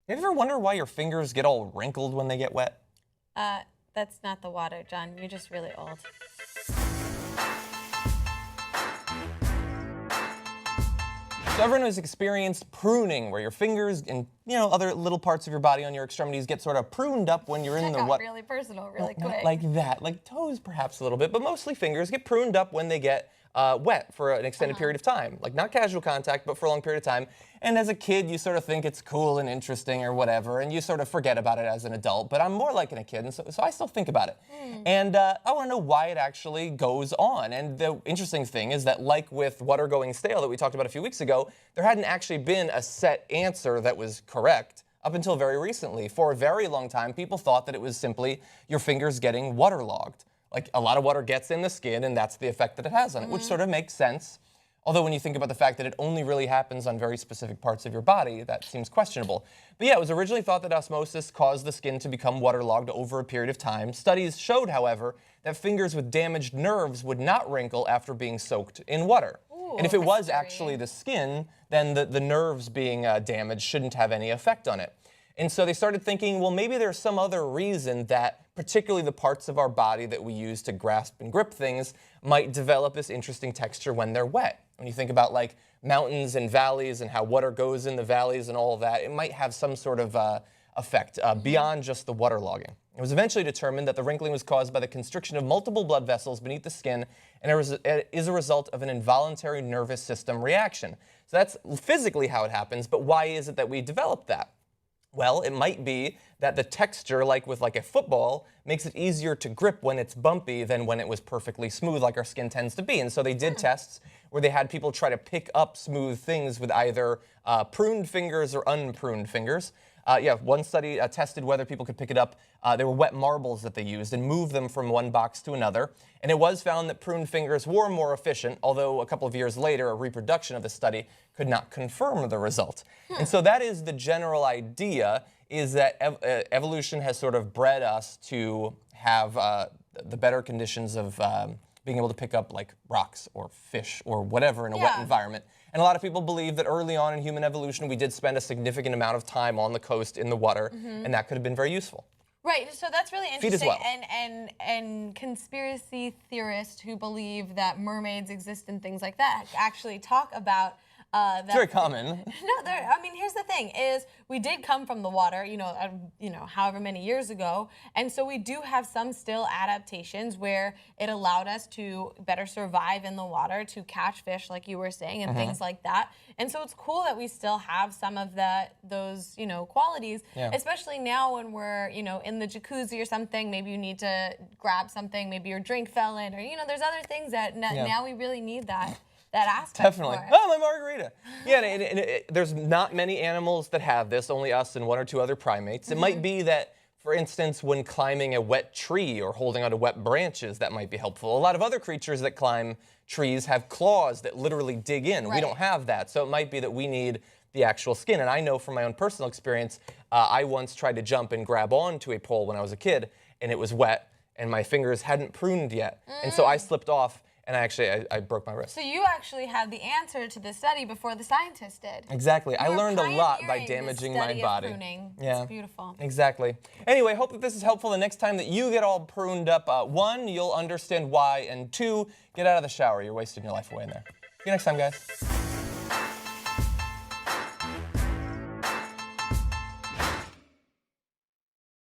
You ever wonder why your fingers get all wrinkled when they get wet? That's not the water, John. You're just really old. So everyone has experienced pruning, where your fingers and other little parts of your body on your extremities get sort of pruned up when you're in the Got really personal, really quick. Not like that, like toes perhaps a little bit, but mostly fingers get pruned up when they get wet for an extended period of time. Like not casual contact, but for a long period of time. And as a kid, you sort of think it's cool and interesting or whatever, and you sort of forget about it as an adult. But I'm more like a kid, and so I still think about it. And I want to know why it actually goes on. And the interesting thing is that, like with water going stale that we talked about a few weeks ago, there hadn't actually been a set answer that was correct up until very recently. For a very long time, people thought that it was simply your fingers getting waterlogged. Like a lot of water gets in the skin, and that's the effect that it has on it, which sort of makes sense. Although when you think about the fact that it only really happens on very specific parts of your body, that seems questionable. But yeah, it was originally thought that osmosis caused the skin to become waterlogged over a period of time. Studies showed, however, that fingers with damaged nerves would not wrinkle after being soaked in water. Ooh, and if it was actually the skin, then the nerves being damaged shouldn't have any effect on it. And so they started thinking, well, maybe there's some other reason that particularly the parts of our body that we use to grasp and grip things might develop this interesting texture when they're wet. When you think about like mountains and valleys and how water goes in the valleys and all of that, it might have some sort of effect beyond just the waterlogging. It was eventually determined that the wrinkling was caused by the constriction of multiple blood vessels beneath the skin and it is a result of an involuntary nervous system reaction. So that's physically how it happens, but why is it that we develop that? Well, it might be that the texture, like with a football, makes it easier to grip when it's bumpy than when it was perfectly smooth like our skin tends to be. And so they did tests where they had people try to pick up smooth things with either pruned fingers or unpruned fingers. One study tested whether people could pick it up. There were wet marbles that they used and move them from one box to another. And it was found that pruned fingers were more efficient, although a couple of years later, a reproduction of the study could not confirm the result. And so that is the general idea, is that evolution has sort of bred us to have the better conditions of being able to pick up like rocks or fish or whatever in a wet environment. And a lot of people believe that early on in human evolution, we did spend a significant amount of time on the coast in the water, and that could have been very useful. Right, so that's really interesting. Feet as well. And conspiracy theorists who believe that mermaids exist and things like that actually talk about it's very common. No, I mean, here's the thing: is we did come from the water, however many years ago, and so we do have some still adaptations where it allowed us to better survive in the water, to catch fish, like you were saying, and things like that. And so it's cool that we still have some of those qualities, especially now when we're in the jacuzzi or something. Maybe you need to grab something, maybe your drink fell in, or there's other things that now we really need that aspect. Definitely. For it. Oh, my margarita. Yeah, and there's not many animals that have this, only us and one or two other primates. It might be that, for instance, when climbing a wet tree or holding onto wet branches, that might be helpful. A lot of other creatures that climb trees have claws that literally dig in. Right. We don't have that, so it might be that we need the actual skin. And I know from my own personal experience, I once tried to jump and grab onto a pole when I was a kid, and it was wet, and my fingers hadn't pruned yet. And so I slipped off, and I broke my wrist. So you actually had the answer to the study before the scientists did. Exactly. I learned a lot by damaging my body. Pruning. Yeah. It's beautiful. Exactly. Anyway, hope that this is helpful the next time that you get all pruned up. One, you'll understand why, and two, get out of the shower. You're wasting your life away in there. See you next time, guys.